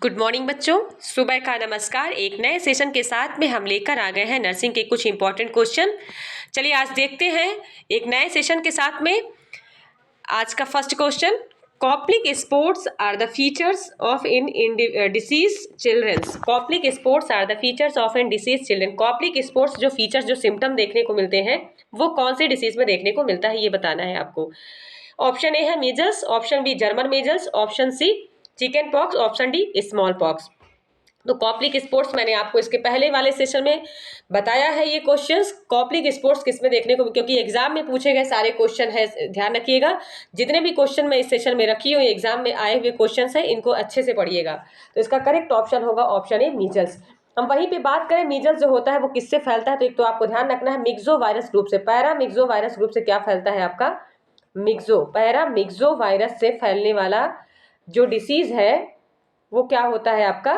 Good morning बच्चों, सुबह का नमस्कार। एक नए सेशन के साथ में हम लेकर आ गए हैं नर्सिंग के कुछ इंपॉर्टेंट क्वेश्चन। चलिए आज देखते हैं एक नए सेशन के साथ में। आज का first question, Koplik spots are the features of in disease childrens. Koplik spots are the features of in disease children. Koplik spots जो फीचर्स जो सिम्टम देखने को मिलते हैं वो कौन से डिसीज में देखने को मिलता है ये बताना है आपको। ऑप्शन ए है measles, option B German measles, option C chicken pox, option D small pox. तो कॉप्लिक स्पोर्ट्स मैंने आपको इसके पहले वाले सेशन में बताया है। ये क्वेश्चंस कॉप्लिक स्पोर्ट्स किस में देखने को, क्योंकि एग्जाम में पूछे गए सारे क्वेश्चन है, ध्यान रखिएगा। जितने भी क्वेश्चन मैं इस सेशन में रखी हूँ एग्जाम में आए हुए क्वेश्चन है, इनको अच्छे से पढ़िएगा। तो इसका करेक्ट ऑप्शन होगा ऑप्शन ए मीजल्स। हम वहीं पे बात करें मीजल्स जो होता है वो किससे फैलता है, तो एक तो आपको ध्यान रखना है मिक्सो वायरस ग्रुप से। पैरा मिक्सो वायरस ग्रुप से क्या फैलता है आपका पैरा मिक्सो वायरस से फैलने वाला जो डिसीज है वो क्या होता है आपका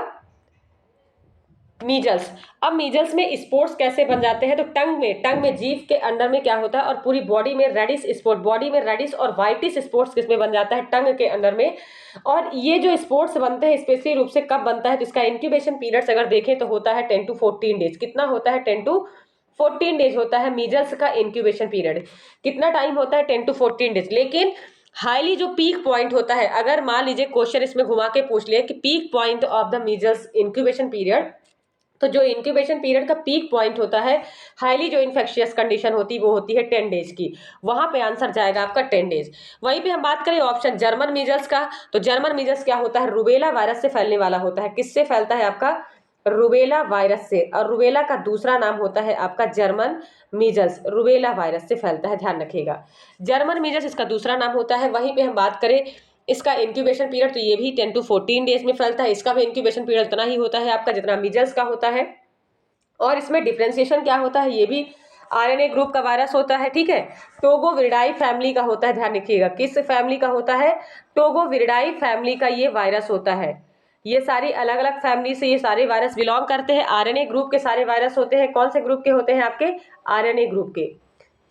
मीजल्स। अब मीजल्स में स्पोर्ट्स कैसे बन जाते हैं, तो टंग में जीभ के अंदर में क्या होता है और पूरी बॉडी में रेडिश स्पॉट, बॉडी में रेडिश और वाइटिश स्पॉट्स किसमें बन जाता है, टंग के अंदर में। और ये जो स्पॉट्स बनते हैं स्पेशली रूप से कब बनता है, तो इसका इंक्यूबेशन पीरियड्स अगर देखें तो होता है 10 to 14 डेज। कितना होता है 10 to 14 डेज होता है मीजल्स का इंक्यूबेशन पीरियड। कितना टाइम होता है 10 to 14 डेज। लेकिन हाईली जो पीक पॉइंट होता है, अगर मान लीजिए क्वेश्चन इसमें घुमा के पूछ लिया कि peak point of the measles incubation period, तो जो इंक्यूबेशन पीरियड का पीक पॉइंट होता है, हाईली जो इन्फेक्शियस कंडीशन होती है वो होती है 10 डेज की। वहां पे आंसर जाएगा आपका 10 डेज। वहीं पे हम बात करें ऑप्शन जर्मन मीजल्स का, तो जर्मन मीजल्स क्या होता है, रुबेला वायरस से फैलने वाला होता है। किससे फैलता है आपका, रुबेला वायरस से। और रुबेला का दूसरा नाम होता है आपका जर्मन मीजल्स, रुबेला वायरस से फैलता है, ध्यान रखिएगा। जर्मन मीजल्स इसका दूसरा नाम होता है। वहीं पे हम बात करें इसका इंक्यूबेशन पीरियड, तो ये भी 10 to 14 डेज में फैलता है। इसका भी इंक्यूबेशन पीरियड उतना ही होता है आपका जितना मीजल्स का होता है। और इसमें डिफ्रेंशिएशन क्या होता है, ये भी आरएनए ग्रुप का वायरस होता है, ठीक है। टोगोविरिडाई फैमिली का होता है, ध्यान रखिएगा। किस फैमिली का होता है, टोगोविरिडाई फैमिली का ये वायरस होता है। ये सारी अलग अलग फैमिली से ये सारे वायरस बिलोंग करते हैं। आरएनए ग्रुप के सारे वायरस होते हैं। कौन से ग्रुप के होते हैं आपके, आरएनए ग्रुप के,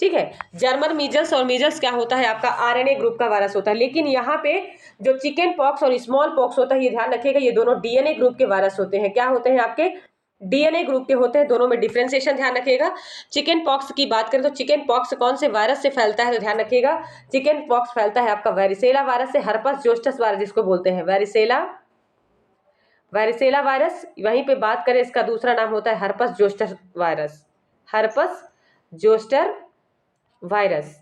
ठीक है। जर्मन मीजल्स और मीजल्स क्या होता है आपका, आरएनए ग्रुप का वायरस होता है। लेकिन यहाँ पे जो चिकन पॉक्स और स्मॉल पॉक्स होता है, ये ध्यान रखिएगा, ये दोनों डीएनए ग्रुप के वायरस होते हैं। क्या होते हैं आपके, डीएनए ग्रुप के होते हैं। दोनों में डिफरेंशिएशन ध्यान रखिएगा। चिकन पॉक्स की बात करें तो चिकन पॉक्स कौन से वायरस से फैलता है, तो ध्यान रखिएगा चिकन पॉक्स फैलता है आपका वेरिसेला वायरस से, हर्पस जोस्टस वायरस जिसको बोलते हैं, वेरिसेला वायरस। वहीं पे बात करें इसका दूसरा नाम होता है herpes zoster virus, herpes zoster virus,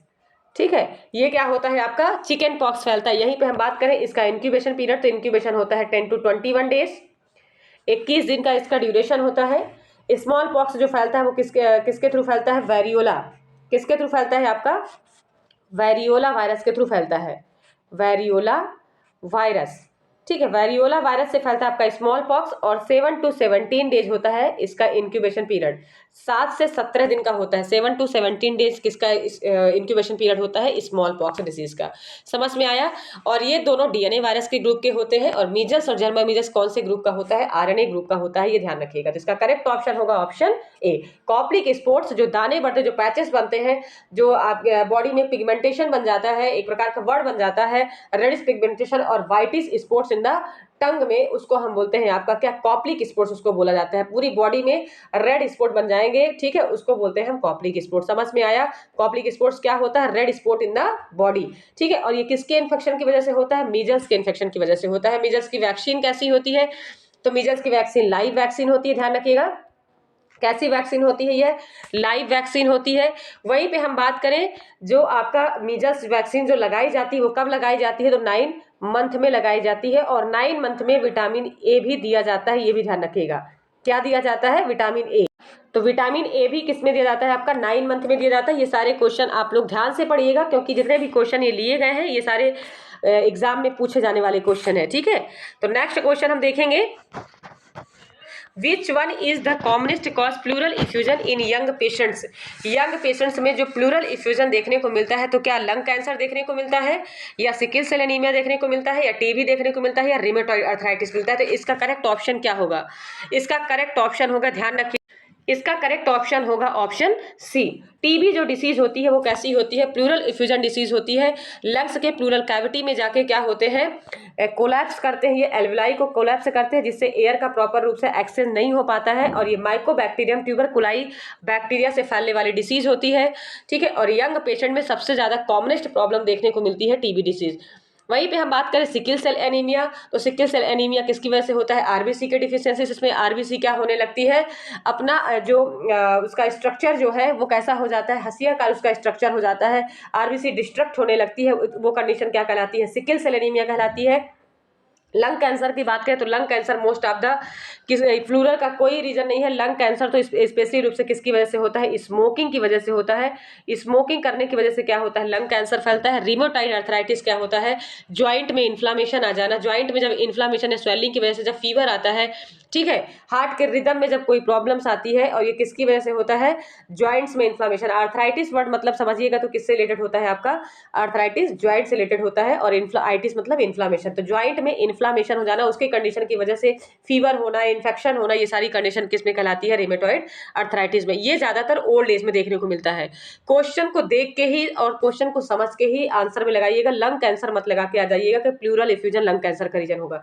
ठीक है। ये क्या होता है आपका चिकन पॉक्स फैलता है। यहीं पे हम बात करें इसका इंक्यूबेशन पीरियड, तो इंक्यूबेशन होता है 10 to 21 डेज, 21 दिन का इसका ड्यूरेशन होता है। स्मॉल पॉक्स जो फैलता है वो किसके थ्रू फैलता है, वेरियोला। किसके थ्रू फैलता है आपका, वेरियोला वायरस के थ्रू फैलता है, वेरियोला वायरस, ठीक है। वेरियोला वायरस से फैलता है आपका स्मॉल पॉक्स। और 7 to 17 डेज होता है इसका इंक्यूबेशन पीरियड, 7 से 17 दिन का होता है। 7 to 17 डेज किसका इंक्यूबेशन पीरियड होता है, स्मॉल पॉक्स डिजीज का। समझ में आया। और ये दोनों डीएनए वायरस के ग्रुप के होते हैं। और मीजल्स और जर्मन मीजल्स कौन से ग्रुप का होता है, आरएनए ग्रुप का होता है, ये ध्यान रखिएगा। तो इसका करेक्ट ऑप्शन होगा ऑप्शन ए। कॉप्लिक स्पोर्ट्स जो दाने बढ़ते, जो पैचेस बनते हैं, जो आप बॉडी में पिगमेंटेशन बन जाता है, एक प्रकार का वर्ड बन जाता है, रेडिश पिगमेंटेशन और whitish spots in the tongue में, उसको हम बोलते हैं आपका क्या, कॉप्लिक स्पॉट्स उसको बोला जाता है। पूरी बॉडी में रेड स्पॉट बन जाएंगे, ठीक है, उसको बोलते हैं हम कॉप्लिक स्पॉट। समझ में आया। कॉप्लिक स्पॉट्स क्या होता है, red spot in the body, ठीक है। और ये किसके इन्फेक्शन की वजह से होता है, मीजल्स के इन्फेक्शन की वजह से होता है। मीजल्स की वैक्सीन कैसी होती है, तो मीजल्स की वैक्सीन लाइव वैक्सीन होती है, ध्यान रखिएगा। कैसी वैक्सीन होती है, ये लाइव वैक्सीन होती है। वहीं पे हम बात करें जो आपका मीजल्स वैक्सीन जो लगाई जाती है वो कब लगाई जाती है, तो 9 मंथ में लगाई जाती है। और 9 मंथ में विटामिन ए भी दिया जाता है, ये भी ध्यान रखिएगा। क्या दिया जाता है, विटामिन ए। तो विटामिन ए भी किसमें दिया जाता है आपका, 9 मंथ में दिया जाता है। ये सारे क्वेश्चन आप लोग ध्यान से पढ़िएगा, क्योंकि जितने भी क्वेश्चन ये लिए गए हैं ये सारे एग्जाम में पूछे जाने वाले क्वेश्चन है, ठीक है। तो नेक्स्ट क्वेश्चन हम देखेंगे, विच one is the commonest cause pleural effusion in young patients. Young patients में जो प्लूरल इफ्यूजन देखने को मिलता है, तो क्या लंग कैंसर देखने को मिलता है, या सिकिल सेल एनीमिया देखने को मिलता है, या टीबी देखने को मिलता है, या रिमेटॉइड अर्थराइटिस मिलता है। तो इसका करेक्ट ऑप्शन क्या होगा, इसका करेक्ट ऑप्शन होगा, ध्यान रखिए, इसका करेक्ट ऑप्शन होगा ऑप्शन सी। टीबी जो डिसीज होती है वो कैसी होती है, प्लूरल इफ्यूजन डिसीज होती है। लंग्स के प्लूरल कैविटी में जाके क्या होते हैं, कोलैप्स करते हैं, ये एल्वेलाई को कोलैप्स करते हैं, जिससे एयर का प्रॉपर रूप से एक्सेस नहीं हो पाता है, और ये माइकोबैक्टीरियम ट्यूबरकुलाई बैक्टीरिया से फैलने वाली डिसीज होती है। ठीक है, और यंग पेशेंट में सबसे ज्यादा कॉमनेस्ट प्रॉब्लम देखने को मिलती है टीबी डिसीज। वहीं पे हम बात करें सिकल सेल एनीमिया, तो सिकल सेल एनीमिया किसकी वजह से होता है, आरबीसी के डिफिशियंसी। इसमें आरबीसी क्या होने लगती है, अपना जो उसका स्ट्रक्चर जो है वो कैसा हो जाता है, हसिया का उसका स्ट्रक्चर हो जाता है, आरबीसी डिस्ट्रक्ट होने लगती है, वो कंडीशन क्या कहलाती है, सिकल सेल एनीमिया कहलाती है। लंग कैंसर की बात करें तो lung cancer most of the किस फ्लूरल का कोई रीजन नहीं है। लंग कैंसर तो स्पेशली रूप से किसकी वजह से होता है, स्मोकिंग की वजह से होता है। स्मोकिंग करने की वजह से क्या होता है, लंग कैंसर फैलता है। रिमोटाइड अर्थराइटिस क्या होता है, ज्वाइंट में इन्फ्लामेशन आ जाना, ज्वाइंट में जब इन्फ्लामेशन है, स्वेलिंग की वजह से जब फीवर आता है, ठीक है, हार्ट के रिदम में जब कोई प्रॉब्लम्स आती है, और ये किसकी वजह से होता है, ज्वाइंट्स में इन्फ्लामेशन। आर्थराइटिस वर्ड मतलब समझिएगा तो किससे रिलेटेड होता है आपका, आर्थराइटिस ज्वाइंट से रिलेटेड होता है, और आइटिस मतलब इन्फ्लामेशन, तो ज्वाइंट में इन्फ्लामेशन हो जाना, उसके कंडीशन की वजह से फीवर होना, इन्फेक्शन होना, ये सारी कंडीशन किसमें कहलाती है, रिमेटॉइड अर्थराइटिस में। ये ज्यादातर ओल्ड एज में देखने को मिलता है। क्वेश्चन को देख के ही और क्वेश्चन को समझ के ही आंसर में लगाइएगा, लंग कैंसर मत लगा के आ जाइएगा कि प्लूरल इफ्यूजन लंग कैंसर का रीजन होगा।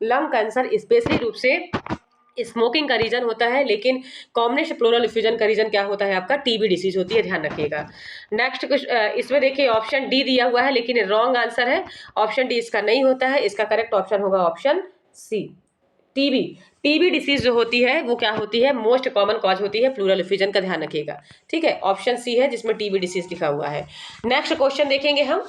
लंग कैंसर स्पेशली रूप से स्मोकिंग का रीजन होता है, लेकिन कॉमनेस्ट प्लूरल इफ्यूजन का रीजन क्या होता है आपका, टीबी डिसीज होती है, ध्यान रखिएगा। नेक्स्ट इसमें देखिए ऑप्शन डी दिया हुआ है, लेकिन रॉन्ग आंसर है, ऑप्शन डी इसका नहीं होता है, इसका करेक्ट ऑप्शन होगा option C, TB. TB disease जो होती है वो क्या होती है, मोस्ट कॉमन कॉज होती है प्लूरल इफ्यूजन का, ध्यान रखिएगा। ठीक है, ऑप्शन सी है जिसमें टीबी डिसीज लिखा हुआ है। नेक्स्ट क्वेश्चन देखेंगे हम,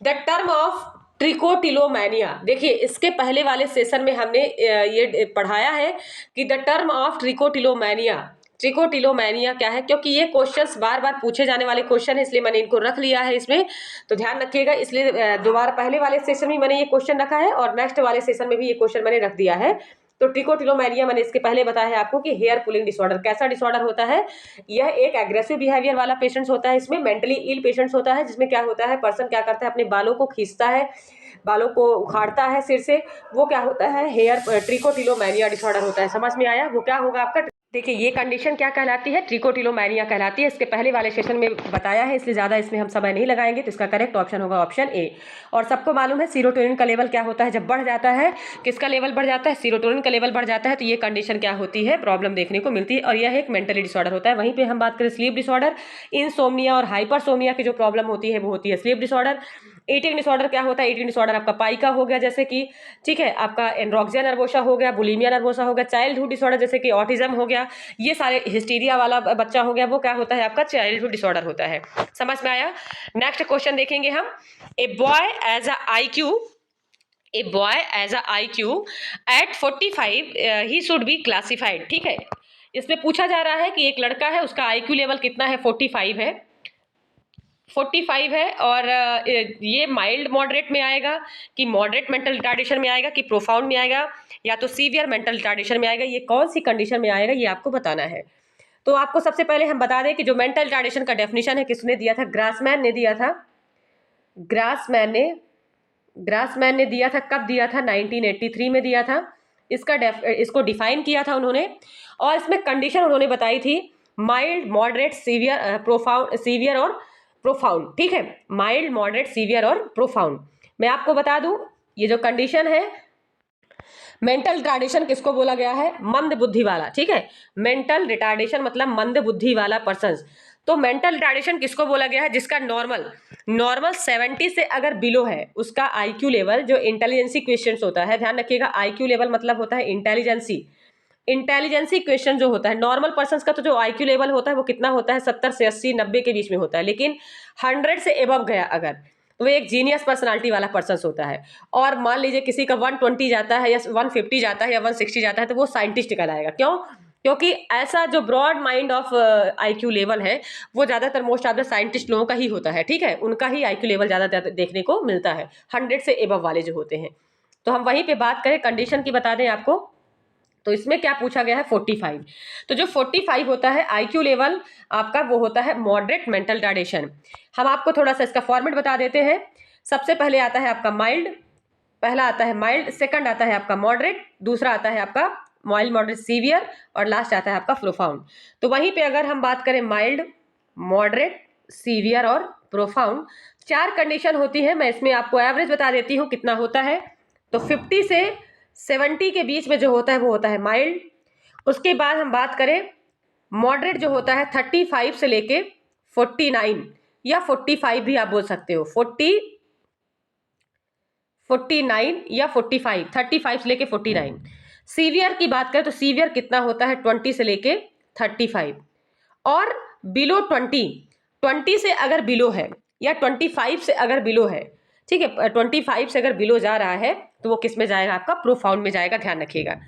द टर्म ऑफ ट्रिकोटिलोमैनिया। देखिए इसके पहले वाले सेशन में हमने ये पढ़ाया है कि द टर्म ऑफ ट्रिकोटिलोमैनिया, ट्रिकोटिलोमैनिया क्या है, क्योंकि ये क्वेश्चंस बार बार पूछे जाने वाले क्वेश्चन है, इसलिए मैंने इनको रख लिया है इसमें, तो ध्यान रखिएगा। इसलिए दोबारा पहले वाले सेशन में मैंने ये क्वेश्चन रखा है, और नेक्स्ट वाले सेशन में भी ये क्वेश्चन मैंने रख दिया है। तो ट्रिकोटिलोमैनिया मैंने इसके पहले बताया है आपको कि हेयर पुलिंग डिसऑर्डर, कैसा डिसऑर्डर होता है, यह एक एग्रेसिव बिहेवियर वाला पेशेंट्स होता है, इसमें मेंटली इल पेशेंट्स होता है, जिसमें क्या होता है, पर्सन क्या करता है, अपने बालों को खींचता है, बालों को उखाड़ता है सिर से, वो क्या होता है, हेयर ट्रिकोटिलोमैनिया डिसऑर्डर होता है। समझ में आया, वो क्या होगा आपका, देखिए ये कंडीशन क्या कहलाती है, ट्रिकोटिलोमैनिया कहलाती है। इसके पहले वाले सेशन में बताया है, इसलिए ज़्यादा इसमें हम समय नहीं लगाएंगे, तो इसका करेक्ट ऑप्शन होगा ऑप्शन ए। और सबको मालूम है सीरोटोनिन का लेवल क्या होता है, जब बढ़ जाता है, किसका लेवल बढ़ जाता है, सीरोटोनिन का लेवल बढ़ जाता है, तो ये कंडीशन क्या होती है, प्रॉब्लम देखने को मिलती है, और यह एक मेंटली डिसऑर्डर होता है। वहीं पर हम बात करें स्लीप डिसऑर्डर, इंसोम्निया और हाइपरसोमिया की जो प्रॉब्लम होती है वो होती है स्लीप डिसऑर्डर। ईटिंग डिसऑर्डर क्या होता है, ईटिंग डिसऑर्डर आपका पाइका हो गया, जैसे कि ठीक है, आपका एनरोक्सिया नर्वोसा हो गया, बुलिमिया नर्वोसा हो गया, चाइल्डहुड डिसऑर्डर जैसे कि ऑटिज्म हो गया, ये सारे हिस्टीरिया वाला बच्चा हो गया, वो क्या होता है आपका चाइल्डहुड डिसऑर्डर होता है। समझ में आया। नेक्स्ट क्वेश्चन देखेंगे हम, a boy has a IQ, a boy has a IQ at 45 he should be classified. ठीक है, इसमें पूछा जा रहा है कि एक लड़का है, उसका IQ लेवल कितना है, 45 है, 45 है, और ये माइल्ड मॉडरेट में आएगा कि मॉडरेट मेंटल रिटार्डेशन में आएगा कि प्रोफाउंड में आएगा, या तो सीवियर मेंटल रिटार्डेशन में आएगा, ये कौन सी कंडीशन में आएगा ये आपको बताना है। तो आपको सबसे पहले हम बता दें कि जो मेंटल रिटार्डेशन का डेफिनेशन है किसने दिया था, ग्रासमैन ने दिया था। ग्रासमैन ने दिया था, कब दिया था, 1983 में दिया था। इसको डिफाइन किया था उन्होंने, और इसमें कंडीशन उन्होंने बताई थी mild moderate severe profound, severe और प्रोफाउंड। ठीक है, माइल्ड मॉडरेट सीवियर और प्रोफाउंड। मैं आपको बता दूं ये जो कंडीशन है, मेंटल रिटार्डेशन किसको बोला गया है, मंद बुद्धि वाला। ठीक है, मेंटल रिटार्डेशन मतलब मंद बुद्धि वाला पर्सन। तो मेंटल रिटार्डेशन किसको बोला गया है, जिसका नॉर्मल 70 से अगर बिलो है, उसका IQ लेवल जो इंटेलिजेंसी क्वेश्चंस होता है, ध्यान रखिएगा, IQ लेवल मतलब होता है इंटेलिजेंसी। इंटेलिजेंसी क्वेश्चन जो होता है, नॉर्मल पर्सन का तो जो IQ लेवल होता है वो कितना होता है, 70 से 80 90 के बीच में होता है, लेकिन 100 से एबव गया अगर, तो वो एक जीनियस पर्सनालिटी वाला पर्सन होता है। और मान लीजिए किसी का 120 जाता है या 150 जाता है या 160 जाता है, तो वो साइंटिस्ट कहलाएगा। क्यों, क्योंकि ऐसा जो broad mind of IQ level है वो ज़्यादातर मोस्ट ऑफ द साइंटिस्ट लोगों का ही होता है। ठीक है, उनका ही IQ लेवल ज़्यादा देखने को मिलता है, 100 से एबव वाले जो होते हैं। तो हम वहीं पे बात करें कंडीशन की, बता दें आपको, तो इसमें क्या पूछा गया है, 45। तो जो 45 होता है IQ लेवल आपका, वो होता है मॉडरेट मेंटल रिटार्डेशन। हम आपको थोड़ा सा इसका फॉर्मेट बता देते हैं। सबसे पहले आता है आपका माइल्ड, पहला आता है माइल्ड, सेकंड आता है आपका मॉडरेट, दूसरा आता है आपका माइल्ड, मॉडरेट, सीवियर और लास्ट आता है आपका प्रोफाउंड। तो वहीं पे अगर हम बात करें माइल्ड, मॉडरेट, सीवियर और प्रोफाउंड, 4 कंडीशन होती है। मैं इसमें आपको एवरेज बता देती हूँ कितना होता है। तो 50 से 70 के बीच में जो होता है वो होता है माइल्ड। उसके बाद हम बात करें मॉडरेट, जो होता है 35 से लेके 49 या 45 भी आप बोल सकते हो, 49 या 45, 35 से लेके 49। सीवियर की बात करें तो सीवियर कितना होता है 20 से लेके 35। और बिलो 20 से अगर बिलो है या 25 से अगर बिलो है, ठीक है, 25 से अगर बिलो जा रहा है तो वो किस में जाएगा, आपका प्रोफाउंड में जाएगा, ध्यान रखिएगा।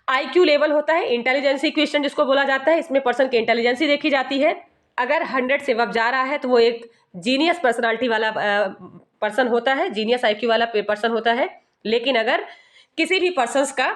आईक्यू लेवल होता है इंटेलिजेंस इक्वेशन जिसको बोला जाता है, इसमें पर्सन की इंटेलिजेंसी देखी जाती है। अगर 100 से अब जा रहा है तो वो एक जीनियस पर्सनालिटी वाला पर्सन होता है, जीनियस आईक्यू वाला पर्सन होता है। लेकिन अगर किसी भी पर्सन का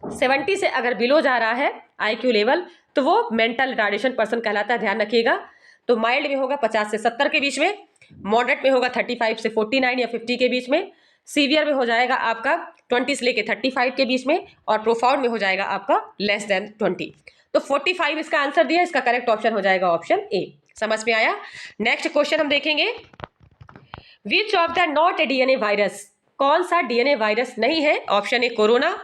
70 से अगर बिलो जा रहा है आईक्यू लेवल तो वो मेंटल रिटार्डेशन पर्सन कहलाता है, ध्यान रखिएगा। तो माइल्ड में होगा 50 से 70 के बीच में, मॉडरेट में होगा 35 से 49 या 50 के बीच में, सीवियर में हो जाएगा आपका 20 से लेके 35 के बीच में, और प्रोफाउंड में हो जाएगा आपका लेस देन 20। तो 45 इसका आंसर दिया, इसका करेक्ट ऑप्शन हो जाएगा ऑप्शन ए। समझ में आया? नेक्स्ट क्वेश्चन हम देखेंगे, which of the not a DNA virus, कौन सा डीएनए वायरस नहीं है? Option A corona,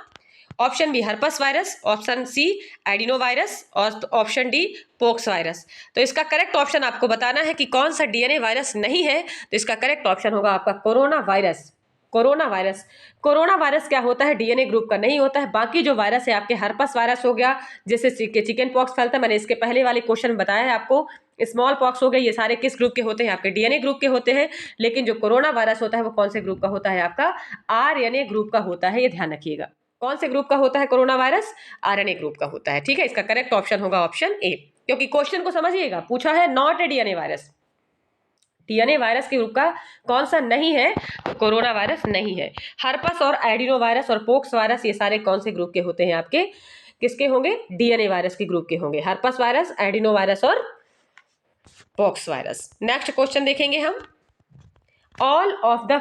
option B herpes virus, option C adeno virus और ऑप्शन डी पोक्स वायरस। तो इसका करेक्ट ऑप्शन आपको बताना है कि कौन सा डीएनए वायरस नहीं है। तो इसका करेक्ट ऑप्शन होगा आपका corona virus. Corona virus, corona virus क्या होता है, डीएनए ग्रुप का नहीं होता है। बाकी जो वायरस है आपके हर्पस वायरस हो गया, जैसे चिकन पॉक्स फैलता है, मैंने इसके पहले वाले क्वेश्चन बताया है आपको, स्मॉल पॉक्स हो गए, ये सारे किस ग्रुप के होते हैं, आपके डीएनए ग्रुप के होते हैं। लेकिन जो कोरोना वायरस होता है वो कौन से ग्रुप का होता है, आपका आरएनए ग्रुप का होता है, ये ध्यान रखिएगा। कौन से ग्रुप का होता है कोरोना वायरस? आरएनए ग्रुप का होता है, ठीक है। इसका करेक्ट ऑप्शन होगा ऑप्शन ए, क्योंकि क्वेश्चन को समझिएगा, पूछा है not a DNA virus, DNA virus के ग्रुप का कौन सा नहीं है, तो कोरोना वायरस नहीं है। हर्पस और एडिनो वायरस और पोक्स वायरस ये सारे कौन से ग्रुप के होते हैं, आपके किसके होंगे, डीएनए वायरस के ग्रुप के होंगे, हर्पस वायरस, एडिनो वायरस और पोक्स वायरस। नेक्स्ट क्वेश्चन देखेंगे हम, all of the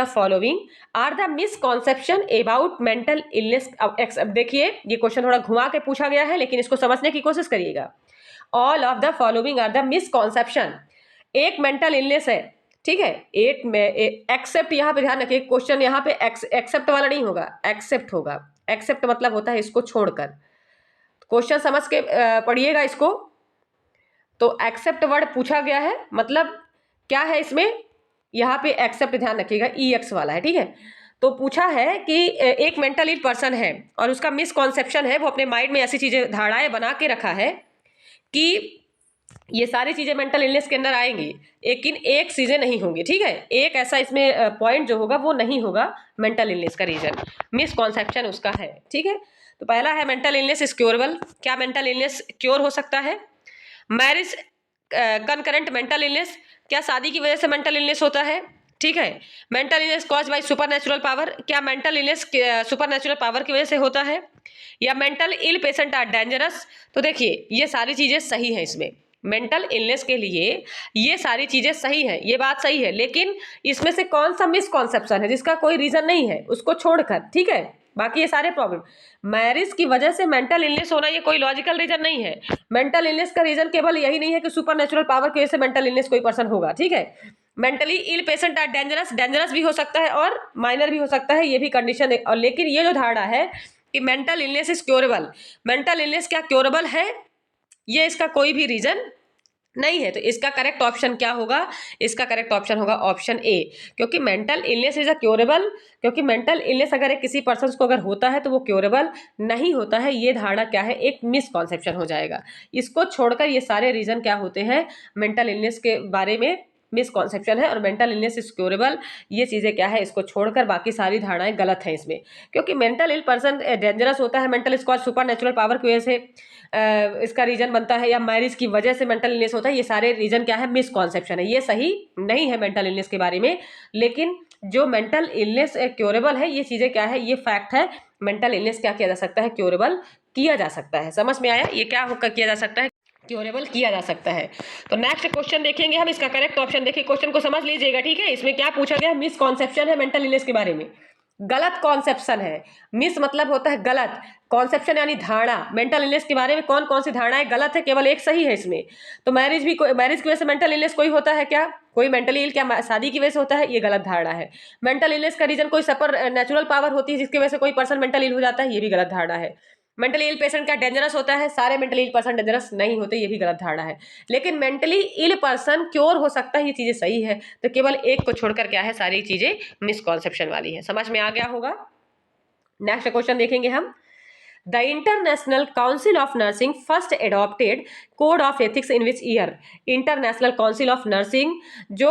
following are the misconception about mental illness. अब देखिए ये क्वेश्चन थोड़ा घुमा के पूछा गया है, लेकिन इसको समझने की कोशिश करिएगा। All of the following are the misconception, एक मेंटल इलनेस है, ठीक है, एक में एक्सेप्ट, यहाँ पे ध्यान रखिए, क्वेश्चन यहाँ पे एक्सेप्ट वाला नहीं होगा, एक्सेप्ट होगा। एक्सेप्ट मतलब होता है इसको छोड़कर, क्वेश्चन समझ के पढ़िएगा इसको। तो एक्सेप्ट वर्ड पूछा गया है, मतलब क्या है इसमें, यहाँ पे एक्सेप्ट ध्यान रखिएगा, EX वाला है, ठीक है। तो पूछा है कि एक मेंटल इल पर्सन है और उसका मिसकॉन्सेप्शन है, वो अपने माइंड में ऐसी चीजें, धारणाएं बना के रखा है कि ये सारी चीजें मेंटल इलनेस के अंदर आएंगी, लेकिन एक चीजें नहीं होंगी, ठीक है। एक ऐसा इसमें पॉइंट जो होगा वो नहीं होगा मेंटल इलनेस का रीजन, मिसकॉन्सेप्शन उसका है, ठीक है। तो पहला है मेंटल इलनेस इज क्योरेबल, क्या मेंटल इलनेस क्योर हो सकता है? मैरिज कंकरेंट मेंटल इलनेस, क्या शादी की वजह से मेंटल इलनेस होता है, ठीक है। Mental illness cause by supernatural power, क्या मेंटल इलनेस सुपरनेचुरल पावर की वजह से होता है? या mental ill patient are dangerous. तो देखिए ये सारी चीजें सही हैं, इसमें मेंटल इलनेस के लिए ये सारी चीजें सही हैं, ये बात सही है, लेकिन इसमें से कौन सा मिसकॉन्सेप्शन है जिसका कोई रीजन नहीं है, उसको छोड़कर, ठीक है। बाकी ये सारे प्रॉब्लम, मैरिज की वजह से मेंटल इलनेस होना ये कोई लॉजिकल रीजन नहीं है। मेंटल इलनेस का रीजन केवल यही नहीं है कि सुपरनेचुरल पावर की वजह से मेंटल इलनेस कोई पर्सन होगा, ठीक है। Mentally ill patient are dangerous, dangerous भी हो सकता है और माइनर भी हो सकता है, ये भी कंडीशन है। और लेकिन ये जो धारणा है कि mental illness is curable, mental illness क्या क्योरेबल है, ये इसका कोई भी रीजन नहीं है। तो इसका करेक्ट ऑप्शन क्या होगा, इसका करेक्ट ऑप्शन होगा ऑप्शन ए, क्योंकि mental illness is a curable, क्योंकि मेंटल इलनेस अगर किसी पर्सन को अगर होता है तो वो क्योरेबल नहीं होता है, ये धारणा क्या है, एक मिसकॉन्सेप्शन हो जाएगा। इसको छोड़कर ये सारे रीजन क्या होते हैं, मेंटल इलनेस के बारे में मिसकॉन्सेप्शन है, और मेंटल इलनेस इज क्योरेबल, ये चीज़ें क्या है, इसको छोड़कर बाकी सारी धारणाएं गलत हैं इसमें। क्योंकि मेंटल इल पर्सन डेंजरस होता है, मेंटल इसको सुपर नेचुरल पावर की वजह से इसका रीजन बनता है, या मैरिज की वजह से मेंटल इलनेस होता है, ये सारे रीजन क्या है, मिसकॉन्सेप्शन है, ये सही नहीं है मेंटल इलनेस के बारे में। लेकिन जो मेंटल इलनेस क्योरेबल है, ये चीज़ें क्या है, ये फैक्ट है, मेंटल इलनेस क्या किया जा सकता है, क्योरेबल किया जा सकता है। समझ में आया, ये क्या होकर किया जा सकता है, क्योरेबल किया जा सकता है। तो नेक्स्ट क्वेश्चन देखेंगे हम, इसका करेक्ट ऑप्शन देखिए, क्वेश्चन को समझ लीजिएगा, ठीक है। इसमें क्या पूछा गया, मिसकॉन्सेप्शन है मेंटल इलनेस के बारे में, गलत कॉन्सेप्शन है। मिस मतलब होता है गलत, कॉन्सेप्शन यानी धारणा। मेंटल इलनेस के बारे में कौन कौन सी धारणाएं गलत है, केवल एक सही है इसमें। तो मैरिज की वजह से मेंटल इलनेस कोई होता है क्या? कोई मेंटली इल क्या शादी की वजह से होता है? ये गलत धारणा है। मेंटल इलनेस का रीजन कोई सुपर नेचुरल पावर होती है जिसकी वजह से कोई पर्सन मेंटल इल हो जाता है, ये भी गलत धारणा है। मेंटली इल पेशेंट क्या डेंजरस होता है? सारे मेंटली इल पर्सन डेंजरस नहीं होते, ये भी गलत धारणा है। लेकिन मेंटली इल पर्सन क्योर हो सकता है, ये चीजें सही है। तो केवल एक को छोड़कर क्या है, सारी चीजें मिसकॉन्सेप्शन वाली है। समझ में आ गया होगा। नेक्स्ट क्वेश्चन देखेंगे हम। The International Council of Nursing first adopted Code of Ethics in which year? International Council of Nursing जो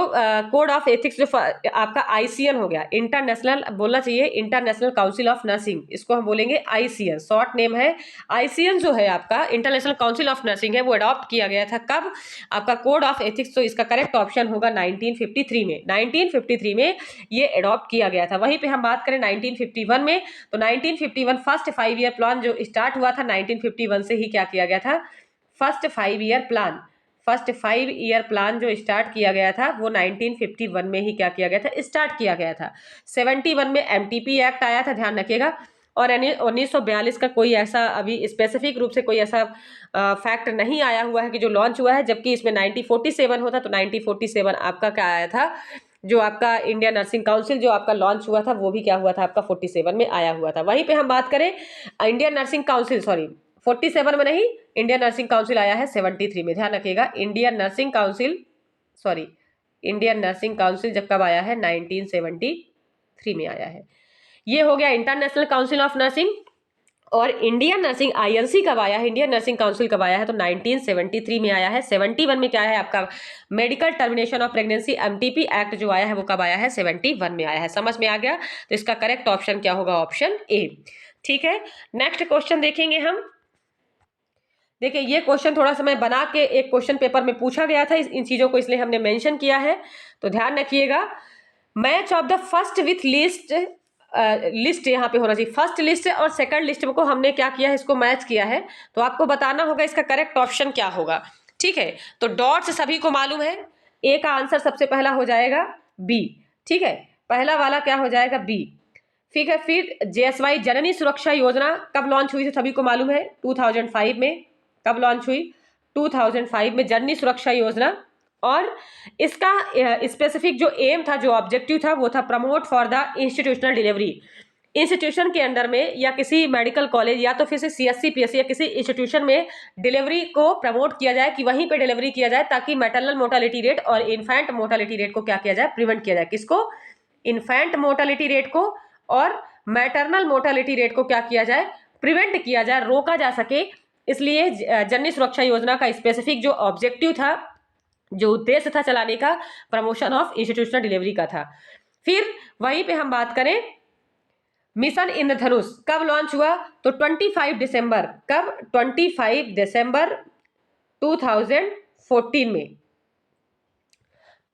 Code of Ethics जो आपका ICN हो गया, इंटरनेशनल बोलना चाहिए, इंटरनेशनल काउंसिल ऑफ नर्सिंग, इसको हम बोलेंगे ICN, शॉर्ट नेम है। ICN जो है आपका इंटरनेशनल काउंसिल ऑफ नर्सिंग है, वो अडॉप्ट किया गया था कब? आपका कोड ऑफ एथिक्स, तो इसका करेक्ट ऑप्शन होगा 1953 में। 1953 में ये अडॉप्ट किया गया था। वहीं पे हम बात करें 1951 में, तो 1951 फर्स्ट 5 ईयर प्लान जो स्टार्ट हुआ था 1951 से ही क्या किया गया था, फर्स्ट 5 ईयर प्लान जो स्टार्ट किया गया था वो 1951 में ही क्या किया गया था, स्टार्ट किया गया था। 71 में MTP एक्ट आया था, ध्यान रखिएगा। और 1942 का कोई ऐसा अभी स्पेसिफिक रूप से कोई ऐसा फैक्ट नहीं आया हुआ है कि जो लॉन्च हुआ है, जबकि इसमें 1947 होता, तो 1947 आपका क्या आया था, जो आपका इंडियन नर्सिंग काउंसिल जो आपका लॉन्च हुआ था वो भी क्या हुआ था, आपका 47 में आया हुआ था। वहीं पे हम बात करें इंडियन नर्सिंग काउंसिल, सॉरी 47 में नहीं, इंडियन नर्सिंग काउंसिल आया है 73 में, ध्यान रखिएगा। इंडियन नर्सिंग काउंसिल जब कब आया है, 1973 में आया है। ये हो गया इंटरनेशनल काउंसिल ऑफ नर्सिंग। और इंडियन नर्सिंग INC कब आया है, इंडियन नर्सिंग काउंसिल कब आया है, तो 1973 में आया है। 71 में क्या है आपका, medical termination of pregnancy MTP act जो आया है वो कब आया है, 71 में आया है। समझ में आ गया। तो इसका करेक्ट ऑप्शन क्या होगा, ऑप्शन ए। ठीक है, नेक्स्ट क्वेश्चन देखेंगे हम। देखिए ये क्वेश्चन थोड़ा सा मैं बना के एक क्वेश्चन पेपर में पूछा गया था, इन चीजों को इसलिए हमने मेंशन किया है, तो ध्यान रखिएगा। Match of the first with list यहाँ पे होना चाहिए। फर्स्ट लिस्ट और सेकंड लिस्ट को हमने क्या किया है, इसको मैच किया है, तो आपको बताना होगा इसका करेक्ट ऑप्शन क्या होगा। ठीक है, तो डॉट्स सभी को मालूम है, ए का आंसर सबसे पहला हो जाएगा बी। ठीक है, पहला वाला क्या हो जाएगा, बी। ठीक है, फिर JSY जननी सुरक्षा योजना कब लॉन्च हुई थी, सभी को मालूम है, 2005 में। कब लॉन्च हुई, 2005 में जननी सुरक्षा योजना। और इसका स्पेसिफिक जो एम था, जो ऑब्जेक्टिव था, वो था promote for the institutional delivery. Institution के अंदर में या किसी मेडिकल कॉलेज या तो फिर से CSC PSC या किसी इंस्टीट्यूशन में डिलीवरी को प्रमोट किया जाए, कि वहीं पे डिलीवरी किया जाए, ताकि मैटरनल मोर्टेलिटी रेट और इन्फेंट मोर्टेलिटी रेट को क्या किया जाए, प्रिवेंट किया जाए। किसको, इन्फेंट मोर्टेलिटी रेट को और मैटरनल मोर्टेलिटी रेट को क्या किया जाए, प्रिवेंट किया जाए, रोका जा सके। इसलिए जननी सुरक्षा योजना का स्पेसिफिक जो ऑब्जेक्टिव था, जो उद्देश्य था चलाने का, प्रमोशन ऑफ इंस्टीट्यूशनल डिलीवरी का था। फिर वहीं पे हम बात करें मिशन इंद्रधनुष कब लॉन्च हुआ, तो 25 दिसंबर, कब, 25 दिसंबर 2014 में।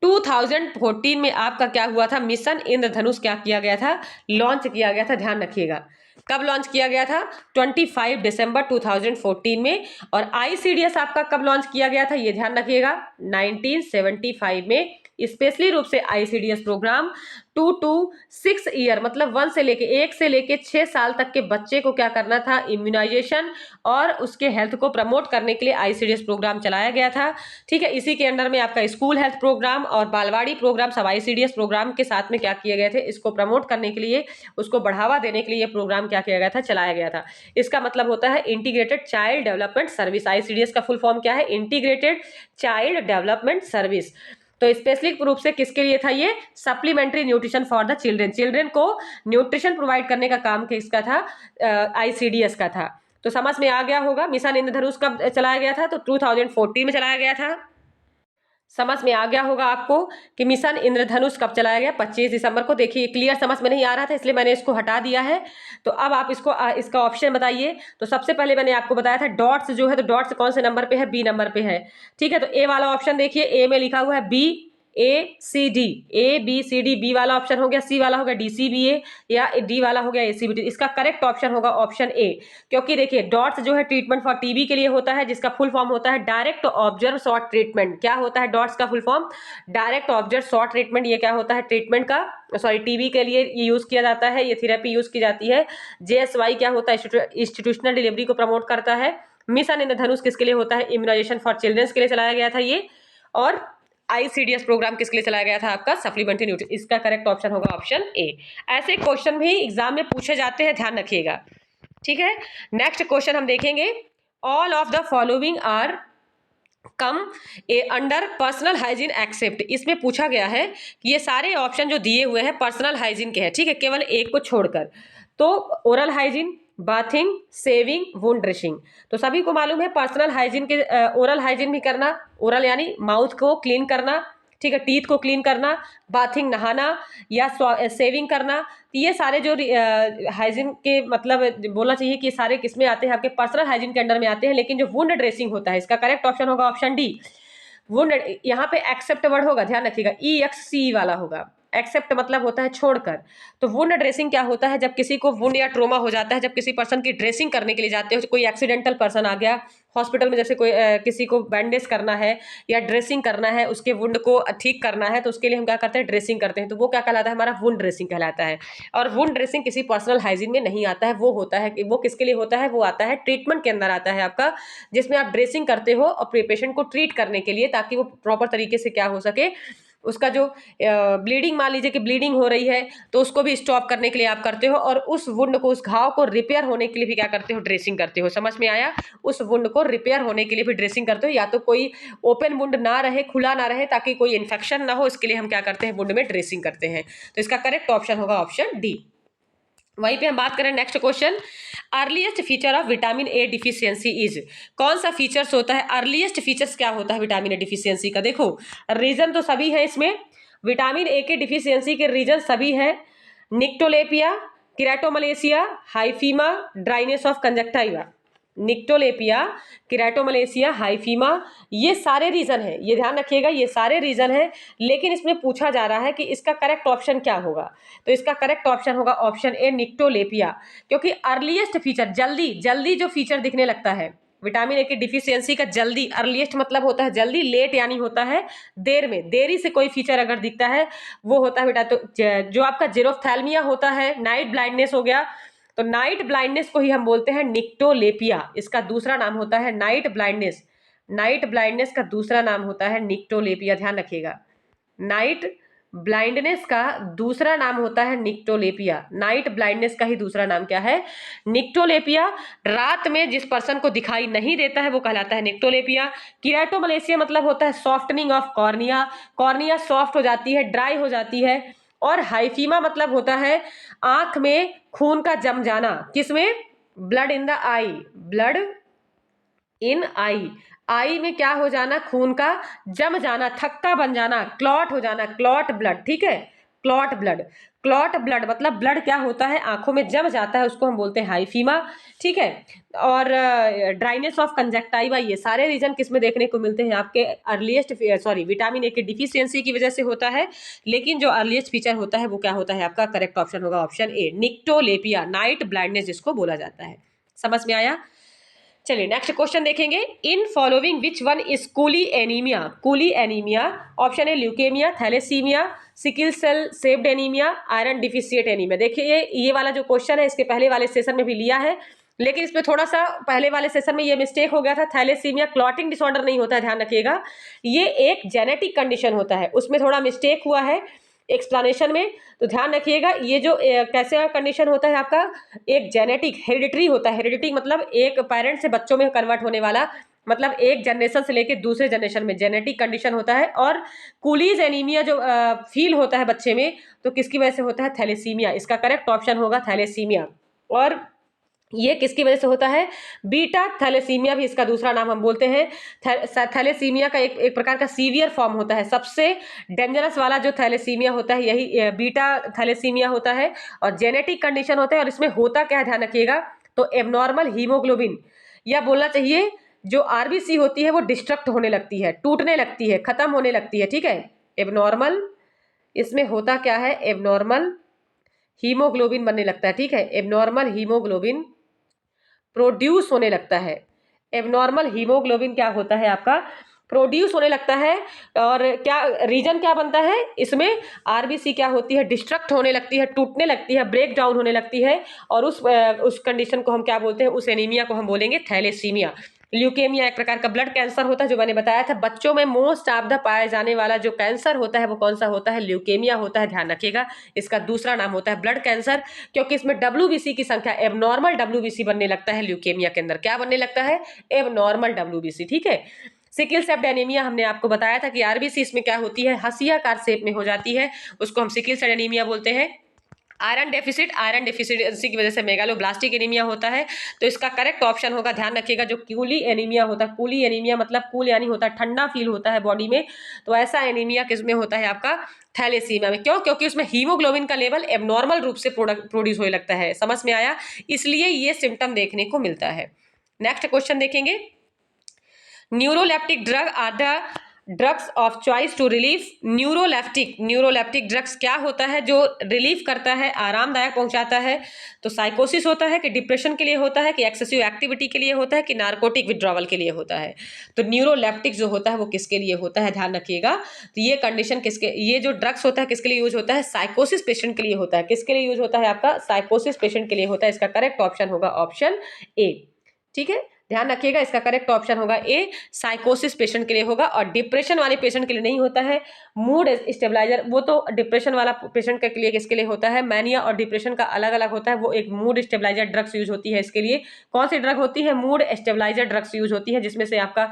2014 में आपका क्या हुआ था, मिशन इंद्रधनुष क्या किया गया था, लॉन्च किया गया था। ध्यान रखिएगा कब लॉन्च किया गया था, 25 दिसंबर 2014 में। और ICDS आपका कब लॉन्च किया गया था, ये ध्यान रखिएगा, 1975 में। स्पेशली रूप से ICDS प्रोग्राम 2 to 6 ईयर, मतलब 1 से लेके 6 साल तक के बच्चे को क्या करना था, इम्यूनाइजेशन और उसके हेल्थ को प्रमोट करने के लिए ICDS प्रोग्राम चलाया गया था। ठीक है, इसी के अंडर में आपका स्कूल हेल्थ प्रोग्राम और बालवाड़ी प्रोग्राम सब ICDS प्रोग्राम के साथ में क्या किए गए थे, इसको प्रमोट करने के लिए, उसको बढ़ावा देने के लिए ये प्रोग्राम क्या किया गया था, चलाया गया था। इसका मतलब होता है integrated child development service. ICDS का फुल फॉर्म क्या है, इंटीग्रेटेड चाइल्ड डेवलपमेंट सर्विस। तो स्पेशली रूप से किसके लिए था ये, supplementary nutrition for the children को न्यूट्रिशन प्रोवाइड करने का काम किसका था, ICDS का था। तो समझ में आ गया होगा। मिशन इंद्रधनुष कब चलाया गया था, तो 2014 में चलाया गया था। समझ में आ गया होगा आपको कि मिशन इंद्रधनुष कब चलाया गया, 25 दिसंबर को। देखिए क्लियर समझ में नहीं आ रहा था, इसलिए मैंने इसको हटा दिया है। तो अब आप इसका ऑप्शन बताइए। तो सबसे पहले मैंने आपको बताया था डॉट्स जो है, तो डॉट्स कौन से नंबर पे है, बी नंबर पे है। ठीक है, तो ए वाला ऑप्शन देखिए, ए में लिखा हुआ है बी, ACD, ABCD, बी वाला ऑप्शन हो गया, सी वाला हो गया DCBA, या डी वाला हो गया ACBD। इसका करेक्ट ऑप्शन होगा ऑप्शन ए, क्योंकि देखिए डॉट्स जो है ट्रीटमेंट फॉर टीबी के लिए होता है, जिसका फुल फॉर्म होता है डायरेक्ट ऑब्जर्व शॉर्ट ट्रीटमेंट। क्या होता है डॉट्स का full form? Direct observe short treatment. ये क्या होता है ट्रीटमेंट का, सॉरी टीबी के लिए ये यूज किया जाता है, ये थेरेपी यूज की जाती है। JSY क्या होता है? इंस्टीट्यूशनल डिलीवरी को प्रमोट करता है। मिशन इंद्रधनुष किसके लिए होता है? इम्यूनाइजेशन फॉर चिल्ड्रंस के लिए चलाया गया था ये। और ICDS प्रोग्राम किसके लिए चलाया गया था? आपका सप्लीमेंट्री न्यूट्रिशन। इसका करेक्ट ऑप्शन होगा ऑप्शन ए। ऐसे क्वेश्चन भी एग्जाम में पूछे जाते हैं, ध्यान रखिएगा, ठीक है। नेक्स्ट क्वेश्चन हम देखेंगे, all of the following are come under personal hygiene except. इसमें पूछा गया है कि ये सारे ऑप्शन जो दिए हुए हैं पर्सनल हाइजीन के हैं, ठीक है, केवल एक को छोड़कर। तो oral hygiene, bathing, saving, wound dressing. तो सभी को मालूम है पर्सनल हाइजीन के ओरल हाइजीन भी करना, ओरल यानी माउथ को क्लीन करना, ठीक है, टीथ को क्लीन करना, बाथिंग नहाना, या सेविंग करना। तो ये सारे जो हाइजीन के मतलब बोलना चाहिए कि सारे किसमें आते हैं? आपके पर्सनल हाइजीन के अंडर में आते हैं। लेकिन जो वुंड ड्रेसिंग होता है, इसका करेक्ट ऑप्शन होगा ऑप्शन डी, वुंड। यहाँ पे एक्सेप्ट वर्ड होगा, ध्यान रखिएगा, EXC वाला होगा। एक्सेप्ट मतलब होता है छोड़कर। तो वुंड ड्रेसिंग क्या होता है? जब किसी को वुंड या ट्रोमा हो जाता है, जब किसी पर्सन की ड्रेसिंग करने के लिए जाते हो, कोई एक्सीडेंटल पर्सन आ गया हॉस्पिटल में, जैसे कोई किसी को बैंडेज करना है या ड्रेसिंग करना है, उसके वुंड को ठीक करना है, तो उसके लिए हम क्या करते हैं? ड्रेसिंग करते हैं। तो वो क्या कहलाता है? हमारा वुंड ड्रेसिंग कहलाता है। और वुंड ड्रेसिंग किसी पर्सनल हाइजीन में नहीं आता है, वो होता है, वो किसके लिए होता है? वो आता है ट्रीटमेंट के अंदर आता है आपका, जिसमें आप ड्रेसिंग करते हो और पेशेंट को ट्रीट करने के लिए, ताकि वो प्रॉपर तरीके से क्या हो सके, उसका जो ब्लीडिंग, मान लीजिए कि ब्लीडिंग हो रही है, तो उसको भी स्टॉप करने के लिए आप करते हो, और उस वुंड को, उस घाव को रिपेयर होने के लिए भी क्या करते हो? ड्रेसिंग करते हो। समझ में आया? उस वुंड को रिपेयर होने के लिए भी ड्रेसिंग करते हो, या तो कोई ओपन वुंड ना रहे, खुला ना रहे, ताकि कोई इन्फेक्शन ना हो, इसके लिए हम क्या करते हैं? वुंड में ड्रेसिंग करते हैं। तो इसका करेक्ट ऑप्शन होगा ऑप्शन डी। वहीं पे हम बात करें next question, earliest feature of vitamin A deficiency is. कौन सा फीचर्स होता है? अर्लीस्ट फीचर्स क्या होता है विटामिन ए डिफिशियंसी का? देखो रीजन तो सभी है इसमें, विटामिन ए के डिफिशियंसी के रीजन सभी है, निक्टोलेपिया, किराटोमलेशिया, हाइफीमा, ड्राइनेस ऑफ कंजक्टाइवा। निक्टोलेपिया, किराटोमलेशिया, हाइफीमा, ये सारे रीजन है, ये ध्यान रखिएगा, ये सारे रीजन है। लेकिन इसमें पूछा जा रहा है कि इसका करेक्ट ऑप्शन क्या होगा? तो इसका करेक्ट ऑप्शन होगा ऑप्शन ए, निक्टोलेपिया। क्योंकि अर्लीस्ट फीचर, जल्दी जल्दी जो फीचर दिखने लगता है विटामिन ए की डिफिशियंसी का, जल्दी, अर्लीस्ट मतलब होता है जल्दी, लेट यानी होता है देर में, देरी से कोई फीचर अगर दिखता है वो होता है बेटा, तो जो आपका जेरोफ्थैल्मिया होता है, नाइट ब्लाइंडनेस हो गया, तो नाइट ब्लाइंडनेस को ही हम बोलते हैं निक्टोलेपिया। इसका दूसरा नाम होता है नाइट ब्लाइंडनेस। नाइट ब्लाइंडनेस का दूसरा नाम होता है निक्टोलेपिया, ध्यान रखिएगा। नाइट ब्लाइंडनेस का दूसरा नाम होता है निक्टोलेपिया। नाइट ब्लाइंडनेस का ही दूसरा नाम क्या है? निक्टोलेपिया। रात में जिस पर्सन को दिखाई नहीं देता है वो कहलाता है निक्टोलेपिया। किराटोमलेशिया मतलब होता है softening of cornea, cornea soft हो जाती है, ड्राई हो जाती है। और हाइफीमा मतलब होता है आंख में खून का जम जाना, किसमें? Blood in the eye, blood in eye, eye में क्या हो जाना? खून का जम जाना, थक्का बन जाना, क्लॉट हो जाना, क्लॉट ब्लड, ठीक है, क्लॉट ब्लड। क्लॉट ब्लड मतलब ब्लड क्या होता है? आंखों में जम जाता है, उसको हम बोलते हैं हाइफीमा, ठीक है। और ड्राइनेस ऑफ कंजक्टाइवा, ये सारे रीजन किस में देखने को मिलते हैं? आपके अर्लीस्ट, सॉरी, विटामिन ए की डिफिशियंसी की वजह से होता है। लेकिन जो अर्लीस्ट फीचर होता है वो क्या होता है? आपका करेक्ट ऑप्शन होगा ऑप्शन ए, निक्टोलेपिया, नाइट ब्लाइंडनेस जिसको बोला जाता है। समझ में आया? चलिए नेक्स्ट क्वेश्चन देखेंगे, in following which one is Cooley anemia? Cooley anemia, option है leukemia, thalassemia, sickle cell shaped anemia, iron deficient anemia. देखिए ये वाला जो क्वेश्चन है इसके पहले वाले सेशन में भी लिया है, लेकिन इसमें थोड़ा सा पहले वाले सेशन में ये मिस्टेक हो गया था। थैलेसीमिया क्लॉटिंग डिसऑर्डर नहीं होता है, ध्यान रखिएगा, ये एक जेनेटिक कंडीशन होता है, उसमें थोड़ा मिस्टेक हुआ है एक्सप्लेनेशन में, तो ध्यान रखिएगा। ये जो कैसे कंडीशन होता है आपका, एक जेनेटिक हेरिडिटरी होता है। हेरिडिटरी मतलब एक पेरेंट से बच्चों में कन्वर्ट होने वाला, मतलब एक जनरेशन से लेके दूसरे जनरेशन में जेनेटिक कंडीशन होता है। और कूलीज एनीमिया जो फील होता है बच्चे में, तो किसकी वजह से होता है? थैलेसीमिया। इसका करेक्ट ऑप्शन होगा थैलेसीमिया। और ये किसकी वजह से होता है? बीटा थैलेसीमिया भी इसका दूसरा नाम हम बोलते हैं। थैलेसीमिया का एक प्रकार का सीवियर फॉर्म होता है, सबसे डेंजरस वाला जो थैलेसीमिया होता है यही बीटा थैलेसीमिया होता है, और जेनेटिक कंडीशन होता है। और इसमें होता क्या है, ध्यान रखिएगा, तो एबनॉर्मल हीमोग्लोबिन, या बोलना चाहिए जो आरबीसी होती है वो डिस्ट्रक्ट होने लगती है, टूटने लगती है, खत्म होने लगती है, ठीक है। एबनॉर्मल, इसमें होता क्या है, एबनॉर्मल हीमोग्लोबिन बनने लगता है, ठीक है, एबनॉर्मल हीमोग्लोबिन प्रोड्यूस होने लगता है। एबनॉर्मल हीमोग्लोबिन क्या होता है आपका, प्रोड्यूस होने लगता है। और क्या रीजन क्या बनता है इसमें, आरबीसी क्या होती है, डिस्ट्रक्ट होने लगती है, टूटने लगती है, ब्रेक डाउन होने लगती है। और उस कंडीशन को हम क्या बोलते हैं, उस एनीमिया को हम बोलेंगे थैलेसीमिया। ल्यूकेमिया एक प्रकार का ब्लड कैंसर होता है, जो मैंने बताया था। बच्चों में मोस्ट ऑफ द पाया जाने वाला जो कैंसर होता है वो कौन सा होता है, ल्यूकेमिया होता है, ध्यान रखिएगा। इसका दूसरा नाम होता है ब्लड कैंसर, क्योंकि इसमें डब्ल्यूबीसी की संख्या, एबनॉर्मल डब्ल्यूबीसी बनने लगता है ल्यूकेमिया के अंदर। क्या बनने लगता है, एबनॉर्मल डब्ल्यूबीसी, ठीक है। सिकल सेल एनीमिया हमने आपको बताया था कि आरबीसी इसमें क्या होती है, हसियाकार शेप में हो जाती है, उसको हम सिकल सेल एनीमिया बोलते हैं। आयरन डेफिशिएंसी की वजह से मेगालोब्लास्टिक एनीमिया होता है। तो इसका करेक्ट ऑप्शन होगा, ध्यान रखिएगा, जो कूली एनीमिया होता है। कूली एनीमिया मतलब कूल यानी होता है ठंडा फील होता है बॉडी में, तो ऐसा एनीमिया किसमें होता है आपका, थैलेसीमिया में। क्यों, क्योंकि उसमें हीमोग्लोबिन का लेवल एबनॉर्मल रूप से प्रोड्यूस होने लगता है। समझ में आया, इसलिए ये सिम्टम देखने को मिलता है। नेक्स्ट क्वेश्चन देखेंगे, neuroleptic drug are the drugs of choice to relief. Neuroleptic drugs क्या होता है जो रिलीफ करता है, आरामदायक पहुंचाता है। तो साइकोसिस होता है कि डिप्रेशन के लिए होता है कि एक्सेसिव एक्टिविटी के लिए होता है कि नार्कोटिक विड्रॉवल के लिए होता है। तो न्यूरोलेप्टिक जो होता है वो किसके लिए होता है, ध्यान रखिएगा। तो ये कंडीशन किसके, ये जो ड्रग्स होता है किसके लिए यूज होता है, साइकोसिस पेशेंट के लिए होता है। किसके लिए यूज होता है आपका, साइकोसिस पेशेंट के लिए होता है। इसका करेक्ट ऑप्शन होगा ऑप्शन ए, ठीक है, ध्यान रखिएगा। इसका करेक्ट ऑप्शन होगा ए, साइकोसिस पेशेंट के लिए होगा। और डिप्रेशन वाले पेशेंट के लिए नहीं होता है। मूड स्टेबलाइजर वो तो डिप्रेशन वाला पेशेंट के लिए किसके लिए होता है, मैनिया और डिप्रेशन का अलग अलग होता है, वो एक मूड स्टेबलाइजर ड्रग्स यूज होती है इसके लिए। कौन सी ड्रग होती है, मूड स्टेबलाइजर ड्रग्स यूज होती है, जिसमें से आपका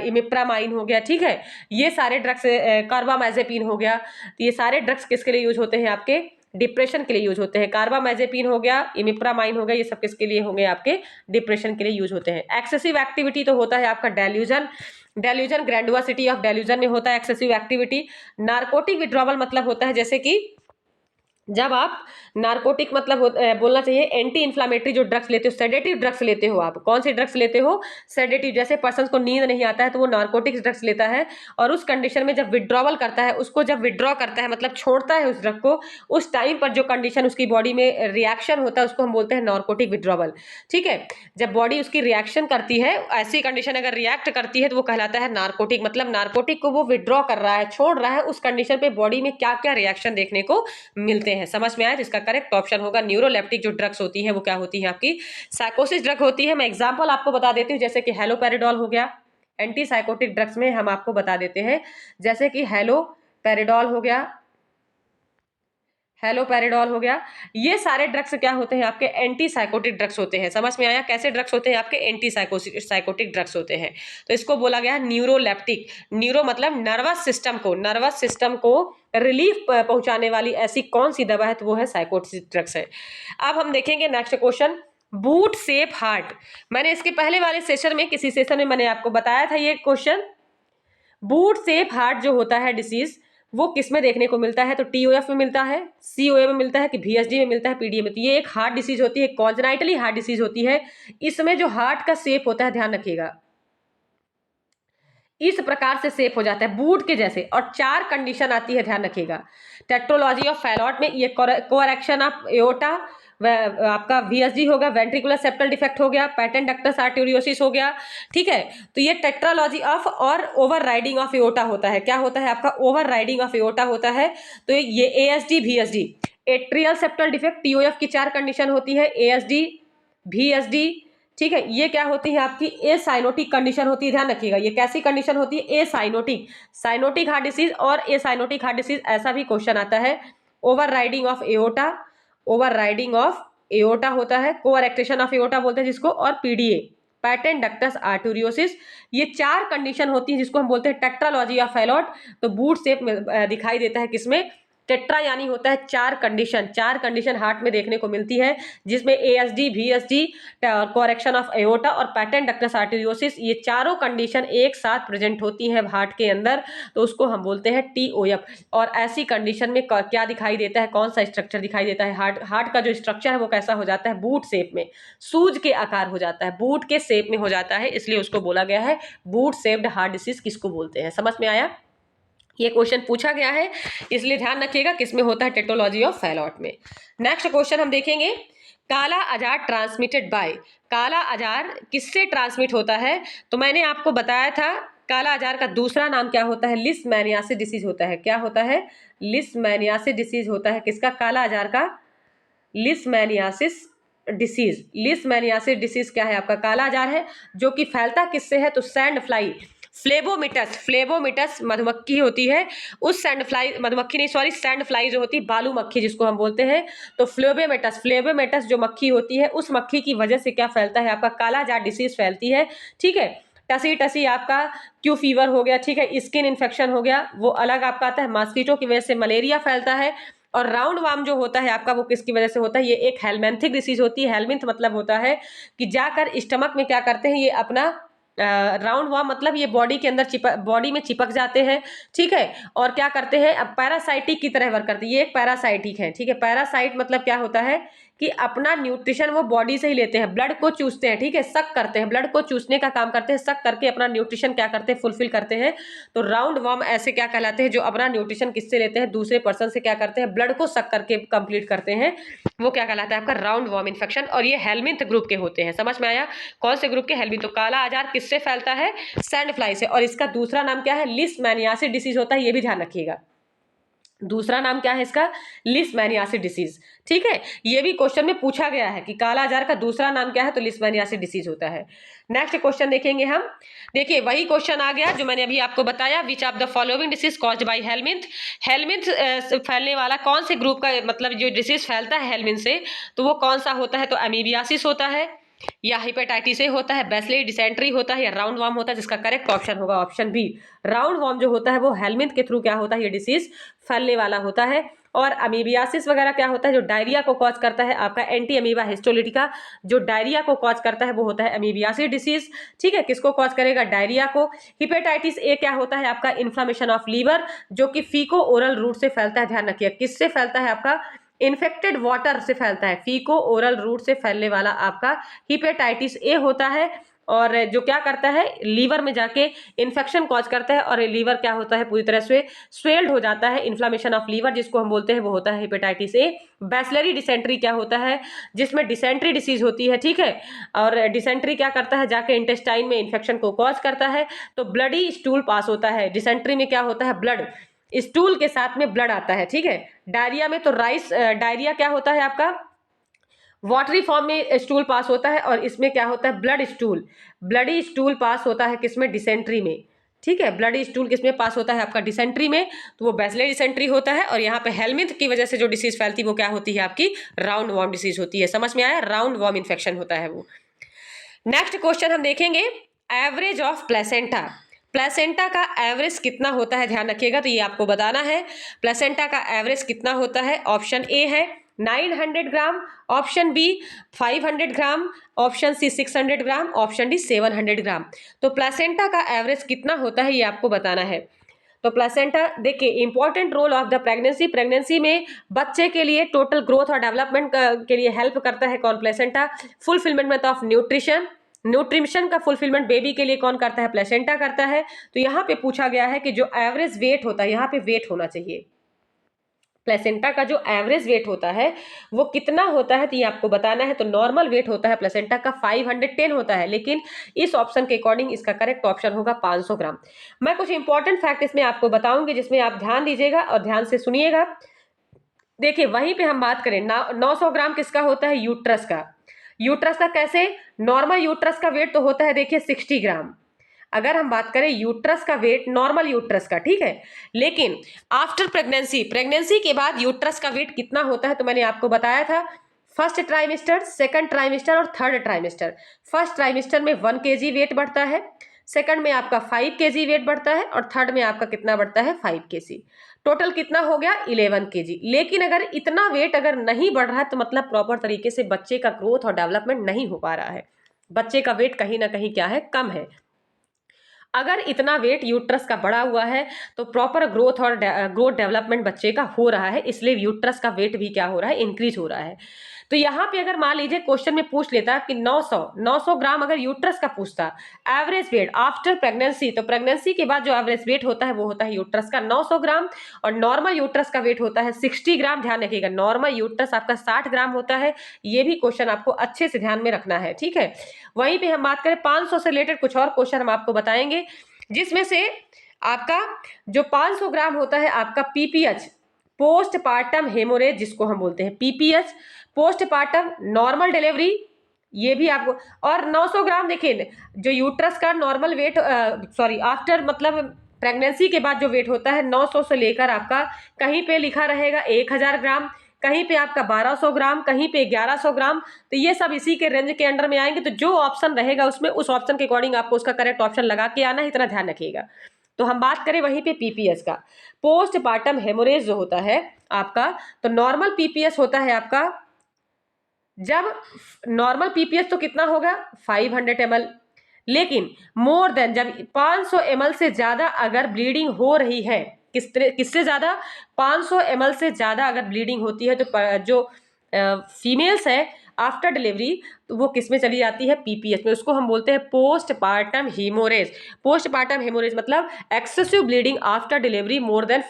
इमिप्रामाइन हो गया, ठीक है, ये सारे ड्रग्स, कार्बामाजेपिन हो गया, तो ये सारे ड्रग्स किसके लिए यूज होते हैं, आपके डिप्रेशन के लिए यूज होते हैं। कार्बामाजेपिन हो गया, इमिप्रामाइन हो गया, ये सब किसके लिए होंगे, आपके डिप्रेशन के लिए यूज होते हैं। एक्सेसिव एक्टिविटी तो होता है आपका डेल्यूजन ग्रैंडुआसिटी ऑफ डेल्यूजन में होता है एक्सेसिव एक्टिविटी। नार्कोटिक विड्रॉवल मतलब होता है जैसे कि जब आप नार्कोटिक मतलब बोलना चाहिए एंटी इन्फ्लामेटरी जो ड्रग्स लेते हो, सेडेटिव ड्रग्स लेते हो आप। कौन सी ड्रग्स लेते हो, सेडेटिव। जैसे पर्सन को नींद नहीं आता है तो वो नार्कोटिक्स ड्रग्स लेता है, और उस कंडीशन में जब विड्रॉवल करता है, उसको जब विड्रॉ करता है मतलब छोड़ता है उस ड्रग को, उस टाइम पर जो कंडीशन उसकी बॉडी में रिएक्शन होता है उसको हम बोलते हैं नार्कोटिक विड्रॉवल, ठीक है। जब बॉडी उसकी रिएक्शन करती है, ऐसी कंडीशन अगर रिएक्ट करती है तो वो कहलाता है नार्कोटिक। मतलब नार्कोटिक को वो विड्रॉ कर रहा है, छोड़ रहा है, उस कंडीशन पे बॉडी में क्या क्या रिएक्शन देखने को मिलते हैं। समझ में आया, तो इसका करेक्ट ऑप्शन होगा न्यूरोलेप्टिक जो ड्रग्स होती है वो क्या होती है, आपकी साइकोसिस ड्रग होती है। मैं एग्जांपल आपको बता देती हूँ, जैसे कि हेलोपेरिडोल हो गया, एंटी साइकोटिक ड्रग्स में हम आपको बता देते हैं, जैसे कि हेलोपेरिडोल हो गया, हेलोपेरिडोल हो गया, ये सारे ड्रग्स क्या होते हैं, आपके एंटी साइकोटिक ड्रग्स होते हैं। समझ में आया, कैसे ड्रग्स होते हैं, आपके एंटी साइकोटिक ड्रग्स होते हैं। तो इसको बोला गया न्यूरोलेप्टिक। न्यूरो मतलब नर्वस सिस्टम को रिलीफ पहुंचाने वाली ऐसी कौन सी दवा है, तो वो है साइकोटिक ड्रग्स है। अब हम देखेंगे नेक्स्ट क्वेश्चन, बूट सेप हार्ट। मैंने इसके पहले वाले सेशन में, किसी सेशन में मैंने आपको बताया था ये क्वेश्चन। बूट सेप हार्ट जो होता है डिसीज, वो किस में देखने को मिलता है, तो टीओएफ में मिलता है, सीओए में मिलता है कि वीएसडी में मिलता है, पीडीए में। तो ये एक हार्ट डिसीज होती है, कॉन्जेनाइटली हार्ट डिसीज होती है। इसमें जो हार्ट का शेप होता है, ध्यान रखिएगा, इस प्रकार से शेप हो जाता है बूट के जैसे। और 4 कंडीशन आती है, ध्यान रखिएगा। टेट्रोलॉजी ऑफ फैलॉट में ये कोरेक्शन ऑफ एओर्टा, आपका वीएसडी होगा, वेंट्रिकुलर सेप्टल डिफेक्ट हो गया, पैटेंट डक्टस आर्टेरियोसिस हो गया, ठीक है। तो ये टेट्रालॉजी ऑफ और ओवर राइडिंग ऑफ एओर्टा होता है। क्या होता है आपका, ओवर राइडिंग ऑफ एओर्टा होता है। तो ये ASD VSD, atrial septal defect, TOF की 4 कंडीशन होती है, एएसडी वीएसडी, ठीक है। ये क्या होती है, आपकी ए साइनोटिक कंडीशन होती है, ध्यान रखिएगा। ये कैसी कंडीशन होती है, ए साइनोटिक हार्ट डिसीज। और ए साइनोटिक हार्ट डिसीज ऐसा भी क्वेश्चन आता है, ओवर राइडिंग ऑफ एओर्टा होता है, कोअरेक्टेशन ऑफ एओर्टा बोलते हैं जिसको, और पीडीए पैटेंट डक्टस आर्टेरियोसिस। ये 4 कंडीशन होती है जिसको हम बोलते हैं टेट्रालॉजी ऑफ फैलॉट। तो बूट शेप में दिखाई देता है किसमें, टेट्रा यानी होता है 4 कंडीशन हार्ट में देखने को मिलती है, जिसमें ASD VSD, correction of aorta और पैटेंट डक्टस आर्टेरियोसिस, ये चारों कंडीशन एक साथ प्रेजेंट होती हैं हार्ट के अंदर। तो उसको हम बोलते हैं टीओएफ। और ऐसी कंडीशन में क्या दिखाई देता है, कौन सा स्ट्रक्चर दिखाई देता है, हार्ट का जो स्ट्रक्चर है वो कैसा हो जाता है, बूट शेप में, सूज के आकार हो जाता है, बूट के शेप में हो जाता है, इसलिए उसको बोला गया है बूट शेप्ड हार्ट डिसीज किसको बोलते हैं। समझ में आया। ये क्वेश्चन पूछा गया है, इसलिए ध्यान रखिएगा किसमें होता है टेट्रोलॉजी ऑफ फैलॉट में। नेक्स्ट क्वेश्चन हम देखेंगे, काला आजार ट्रांसमिटेड बाय, काला आजार किससे ट्रांसमिट होता है? तो मैंने आपको बताया था काला आजार का दूसरा नाम क्या होता है? लिस्टमैनियासिस डिसीज होता है। क्या होता है? लिस्टमैनियासिस डिसीज होता है। किसका? काला आजार का लिस्टमैनियासिस डिसीज। लिस्टमैनियासिस डिसीज क्या है? आपका काला आजार है, जो कि फैलता किससे है? तो सैंड फ्लाई, फ्लेबोमिटस, फ्लेबोमिटस मधुमक्खी होती है, उस सैंड फ्लाई, मधुमक्खी नहीं सॉरी, सैंड फ्लाई जो होती है, बालू मक्खी जिसको हम बोलते हैं, तो फ्लेबोमिटस, फ्लेबोमिटस जो मक्खी होती है, उस मक्खी की वजह से क्या फैलता है? आपका काला जार डिसीज फैलती है। ठीक है, टसी टसी आपका क्यू फीवर हो गया, ठीक है, स्किन इन्फेक्शन हो गया, वो अलग आपका आता है। मॉस्किटो की वजह से मलेरिया फैलता है। और राउंड वार्म जो होता है आपका, वो किसकी वजह से होता है? ये एक हेलमेंथिक डिसीज होती है। हेलमिंथ मतलब होता है कि जाकर स्टमक में क्या करते हैं, ये अपना राउंड वार्म मतलब ये बॉडी के अंदर बॉडी में चिपक जाते हैं। ठीक है, और क्या करते हैं? अब पैरासाइटिक की तरह वर्क करते हैं। ये एक पैरासाइटिक है। ठीक है, पैरासाइट मतलब क्या होता है कि अपना न्यूट्रिशन वो बॉडी से ही लेते हैं, ब्लड को चूसते हैं। ठीक है, सक करते हैं, ब्लड को चूसने का काम करते हैं, सक करके अपना न्यूट्रिशन क्या करते हैं? फुलफिल करते हैं। तो राउंड वार्म ऐसे क्या कहलाते हैं? जो अपना न्यूट्रिशन किससे लेते हैं? दूसरे पर्सन से क्या करते हैं? ब्लड को सक करके कंप्लीट करते हैं, वो क्या कहलाता है? आपका राउंड वार्म इन्फेक्शन। और ये हेलमिंथ ग्रुप के होते हैं। समझ में आया? कौन से ग्रुप के? हेलमिंथ। तो काला आजार किससे फैलता है? सैंड फ्लाई से। और इसका दूसरा नाम क्या है? लिस्टमैनियासिस डिसीज होता है, ये भी ध्यान रखिएगा। दूसरा नाम क्या है इसका? लिस्टमैनियासिस डिसीज। ठीक है, ये भी क्वेश्चन में पूछा गया है कि काला आजार का दूसरा नाम क्या है? तो लिस्टमैनियासिस डिसीज होता है। नेक्स्ट क्वेश्चन देखेंगे हम। देखिए वही क्वेश्चन आ गया जो मैंने अभी आपको बताया, विच of the following disease caused by helminth. Helminth फैलने वाला कौन से ग्रुप का, मतलब जो डिसीज फैलता है हेलमिंथ से, तो वो कौन सा होता है? तो अमीबियासिस होता है, या हेपेटाइटिस ए होता है, बैसिलरी डिसेंट्री होता है, या राउंड वार्म होता है, जिसका करेक्ट ऑप्शन होगा ऑप्शन बी। राउंड वार्म जो होता है वो हेलमिंथ के थ्रू क्या होता है? ये डिसीज फैलने वाला होता है। और अमीबियासिस वगैरह क्या होता है? जो डायरिया को कॉज करता है, आपका एंटी अमीबा हिस्टोलिटिका जो डायरिया को कॉज करता है वो होता है अमीबियासिस डिसीज। ठीक है, किसको कॉज करेगा? डायरिया को। हिपेटाइटिस ए क्या होता है? आपका इन्फ्लामेशन ऑफ लीवर, जो कि फीको ओरल रूट से फैलता है। ध्यान रखिए, किससे फैलता है? आपका इन्फेक्टेड वाटर से फैलता है। फीको ओरल रूट से फैलने वाला आपका हिपेटाइटिस ए होता है। और जो क्या करता है? लीवर में जाके इन्फेक्शन कॉज करता है, और लीवर क्या होता है? पूरी तरह से स्वेल्ड हो जाता है। इन्फ्लामेशन ऑफ लीवर जिसको हम बोलते हैं वो होता है हिपेटाइटिस ए। बैसिलरी डिसेंट्री क्या होता है? जिसमें डिसेंट्री डिसीज होती है। ठीक है, और डिसेंट्री क्या करता है? जाके इंटेस्टाइन में इन्फेक्शन को कॉज करता है, तो ब्लडी स्टूल पास होता है। डिसेंट्री में क्या होता है? ब्लड, स्टूल के साथ में ब्लड आता है। ठीक है, डायरिया में तो डायरिया क्या होता है? आपका वाटरी फॉर्म में स्टूल पास होता है, और इसमें क्या होता है? Blood stool, bloody stool pass होता है किसमें? डिसेंट्री में। ठीक है, ब्लडी स्टूल किसमें पास होता है? आपका डिसेंट्री में, तो वो बैसिलरी डिसेंट्री होता है। और यहाँ पे हेलमिंथ की वजह से जो डिसीज फैलती है वो क्या होती है? आपकी राउंड वार्म डिसीज होती है। समझ में आया? राउंड वार्म इन्फेक्शन होता है वो। नेक्स्ट क्वेश्चन हम देखेंगे, एवरेज ऑफ प्लेसेंटा। प्लेसेंटा का एवरेज कितना होता है? ध्यान रखिएगा, तो ये आपको बताना है प्लेसेंटा का एवरेज कितना होता है। ऑप्शन ए है 900 ग्राम, ऑप्शन बी 500 ग्राम, ऑप्शन सी 600 ग्राम, ऑप्शन डी 700 ग्राम। तो प्लेसेंटा का एवरेज कितना होता है ये आपको बताना है। तो प्लेसेंटा देखिए, important role of the pregnancy, pregnancy में बच्चे के लिए टोटल ग्रोथ और डेवलपमेंट के लिए हेल्प करता है कौन? Placenta. Fulfilment of nutrition, nutrition का फुलफिलमेंट बेबी के लिए कौन करता है? प्लेसेंटा करता है। तो यहाँ पे पूछा गया है कि जो एवरेज वेट होता है, यहाँ पे वेट होना चाहिए, प्लेसेंटा का जो एवरेज वेट होता है वो कितना होता है, तो ये आपको बताना है। तो नॉर्मल वेट होता है प्लेसेंटा का 510 होता है, लेकिन इस ऑप्शन के अकॉर्डिंग इसका करेक्ट ऑप्शन होगा 500 ग्राम। मैं कुछ इंपॉर्टेंट फैक्ट इसमें आपको बताऊंगी, जिसमें आप ध्यान दीजिएगा और ध्यान से सुनिएगा। देखिए वहीं पे हम बात करें 900 ग्राम किसका होता है? यूट्रस का। यूट्रस का कैसे? नॉर्मल यूट्रस का वेट तो होता है देखिए 60 ग्राम। अगर हम बात करें यूट्रस का वेट, नॉर्मल यूट्रस का, ठीक है, लेकिन आफ्टर प्रेगनेंसी, प्रेगनेंसी के बाद यूट्रस का वेट कितना होता है? तो मैंने आपको बताया था, फर्स्ट ट्राइमेस्टर, सेकंड ट्राइमेस्टर और थर्ड ट्राइमेस्टर। फर्स्ट ट्राइमेस्टर में 1 kg वेट बढ़ता है, सेकंड में आपका 5 kg वेट बढ़ता है, और थर्ड में आपका कितना बढ़ता है? 5 kg। टोटल कितना हो गया? 11 kg। लेकिन अगर इतना वेट अगर नहीं बढ़ रहा है, तो मतलब प्रॉपर तरीके से बच्चे का ग्रोथ और डेवलपमेंट नहीं हो पा रहा है, बच्चे का वेट कहीं ना कहीं क्या है? कम है। अगर इतना वेट यूट्रस का बढ़ा हुआ है तो प्रॉपर ग्रोथ और ग्रोथ डेवलपमेंट बच्चे का हो रहा है, इसलिए यूट्रस का वेट भी क्या हो रहा है, इंक्रीज हो रहा है। तो यहाँ पे अगर मान लीजिए क्वेश्चन में पूछ लेता कि 900 ग्राम अगर यूट्रस का पूछता एवरेज वेट आफ्टर प्रेगनेंसी, तो प्रेगनेंसी के बाद जो एवरेज वेट होता है वो होता है यूट्रस का 900 ग्राम, और नॉर्मल यूट्रस का वेट होता है 60 ग्राम। ध्यान रखिएगा, नॉर्मल यूट्रस आपका 60 ग्राम होता है। ये भी क्वेश्चन आपको अच्छे से ध्यान में रखना है, ठीक है। वहीं पे हम बात करें 500 से रिलेटेड कुछ और क्वेश्चन हम आपको बताएंगे, जिसमें से आपका जो 500 ग्राम होता है आपका पीपीएच, पोस्टपार्टम हेमोरेज जिसको हम बोलते हैं पीपीएच, पोस्टपार्टम नॉर्मल डिलीवरी, ये भी आपको। और 900 ग्राम देखिए, जो यूट्रस का नॉर्मल वेट आफ्टर मतलब प्रेगनेंसी के बाद जो वेट होता है 900 से लेकर आपका कहीं पे लिखा रहेगा 1000 ग्राम, कहीं पे आपका 1200 ग्राम, कहीं पे 1100 ग्राम। तो ये सब इसी के रेंज के अंडर में आएंगे। तो जो ऑप्शन रहेगा उसमें उस ऑप्शन के अकॉर्डिंग आपको उसका करेक्ट ऑप्शन लगा के आना है, इतना ध्यान रखिएगा। तो हम बात करें वहीं पे पीपीएस का, पोस्टपार्टम हेमोरेज जो होता है आपका, तो नॉर्मल पीपीएस होता है आपका, जब नॉर्मल पीपीएस तो कितना होगा 500 ml, लेकिन मोर देन जब 500 ml से ज्यादा अगर ब्लीडिंग हो रही है, किससे ज्यादा, 500 ml से ज्यादा अगर ब्लीडिंग होती है तो जो फीमेल्स है आफ्टर डिलीवरी, तो वो किस में चली जाती है, पीपीएस में। उसको हम बोलते हैं पोस्टपार्टम हेमोरेज। पोस्टपार्टम हेमोरेज मतलब excessive bleeding after delivery more than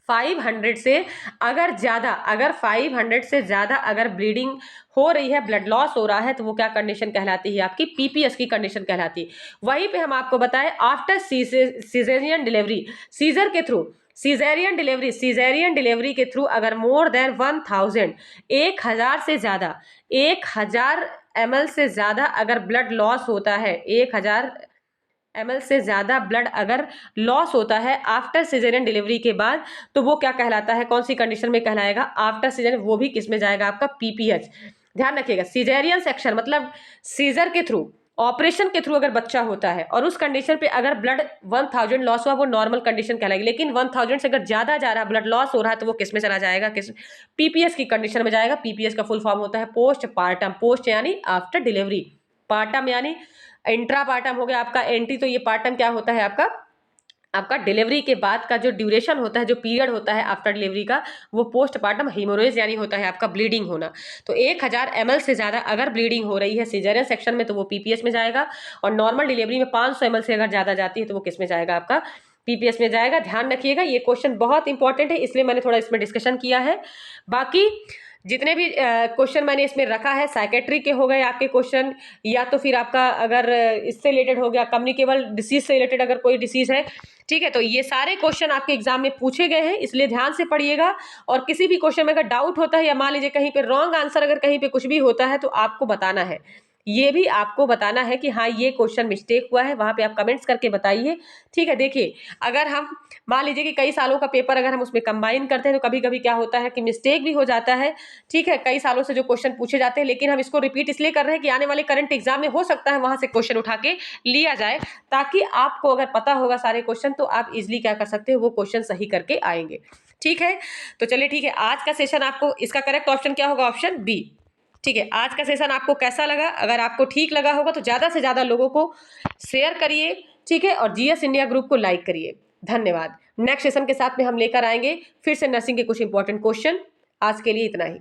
500 से अगर ज्यादा, अगर 500 से ज्यादा अगर ब्लीडिंग हो रही है, ब्लड लॉस हो रहा है, तो वो क्या कंडीशन कहलाती है, आपकी पीपीएस की कंडीशन कहलाती है। वहीं पे हम आपको बताएं आफ्टर सीजेरियन डिलीवरी, सीजर के थ्रू, सीजेरियन डिलीवरी के थ्रू अगर मोर देन 1000, 1000 से ज्यादा, 1000 ml से ज्यादा अगर ब्लड लॉस होता है, 1000 ml से ज्यादा ब्लड अगर लॉस होता है आफ्टर सिजेरियन डिलीवरी के बाद, तो वो क्या कहलाता है, कौन सी कंडीशन में कहलाएगा, आफ्टर सिजेरियन, वो भी किस में जाएगा, आपका पीपीएच। ध्यान रखिएगा, सिजेरियन सेक्शन मतलब सीजर के थ्रू, ऑपरेशन के थ्रू अगर बच्चा होता है और उस कंडीशन पे अगर ब्लड 1000 लॉस हुआ, वो नॉर्मल कंडीशन कहलाएगी। लेकिन 1000 से अगर ज्यादा जा रहा है, ब्लड लॉस हो रहा है, तो वो किस में चला जाएगा, किस, पीपीएस की कंडीशन में जाएगा। पीपीएस का फुल फॉर्म होता है पोस्टपार्टम, पोस्ट यानी आफ्टर डिलीवरी, पार्टम यानी इंट्रा पार्टम हो गया आपका, एंटी, तो ये पार्टम क्या होता है आपका डिलीवरी के बाद का जो ड्यूरेशन होता है, जो पीरियड होता है आफ्टर डिलीवरी का, वो पोस्टपार्टम हेमोरेज यानी होता है आपका ब्लीडिंग होना। तो 1000 ml से ज्यादा अगर ब्लीडिंग हो रही है सिजेरियन सेक्शन में, तो वो पीपीएस में जाएगा, और नॉर्मल डिलीवरी में 500 ml से अगर ज्यादा जाती है, तो वो किस में जाएगा, आपका पीपीएस में जाएगा। ध्यान रखिएगा, ये क्वेश्चन बहुत इंपॉर्टेंट है, इसलिए मैंने थोड़ा इसमें डिस्कशन किया है। बाकी जितने भी क्वेश्चन मैंने इसमें रखा है, साइकेट्री के हो गए आपके क्वेश्चन, या तो फिर आपका अगर इससे रिलेटेड हो गया कम्युनिकेबल डिसीज से रिलेटेड अगर कोई डिसीज है, ठीक है, तो ये सारे क्वेश्चन आपके एग्जाम में पूछे गए हैं, इसलिए ध्यान से पढ़िएगा। और किसी भी क्वेश्चन में अगर डाउट होता है, या मान लीजिए कहीं पे रॉन्ग आंसर अगर कहीं पे कुछ भी होता है, तो आपको बताना है, ये भी आपको बताना है कि हाँ ये क्वेश्चन मिस्टेक हुआ है, वहां पे आप कमेंट्स करके बताइए, ठीक है। देखिए, अगर हम मान लीजिए कि कई सालों का पेपर अगर हम उसमें कंबाइन करते हैं, तो कभी कभी क्या होता है कि मिस्टेक भी हो जाता है, ठीक है। कई सालों से जो क्वेश्चन पूछे जाते हैं, लेकिन हम इसको रिपीट इसलिए कर रहे हैं कि आने वाले करंट एग्जाम में हो सकता है वहां से क्वेश्चन उठा के लिया जाए, ताकि आपको अगर पता होगा सारे क्वेश्चन, तो आप इजिली क्या कर सकते हो, वो क्वेश्चन सही करके आएंगे, ठीक है। तो चलिए ठीक है, आज का सेशन आपको, इसका करेक्ट ऑप्शन क्या होगा, ऑप्शन बी, ठीक है। आज का सेशन आपको कैसा लगा, अगर आपको ठीक लगा होगा तो ज्यादा से ज्यादा लोगों को शेयर करिए, ठीक है, और जीएस इंडिया ग्रुप को लाइक करिए। धन्यवाद। नेक्स्ट सेशन के साथ में हम लेकर आएंगे फिर से नर्सिंग के कुछ इंपॉर्टेंट क्वेश्चन। आज के लिए इतना ही।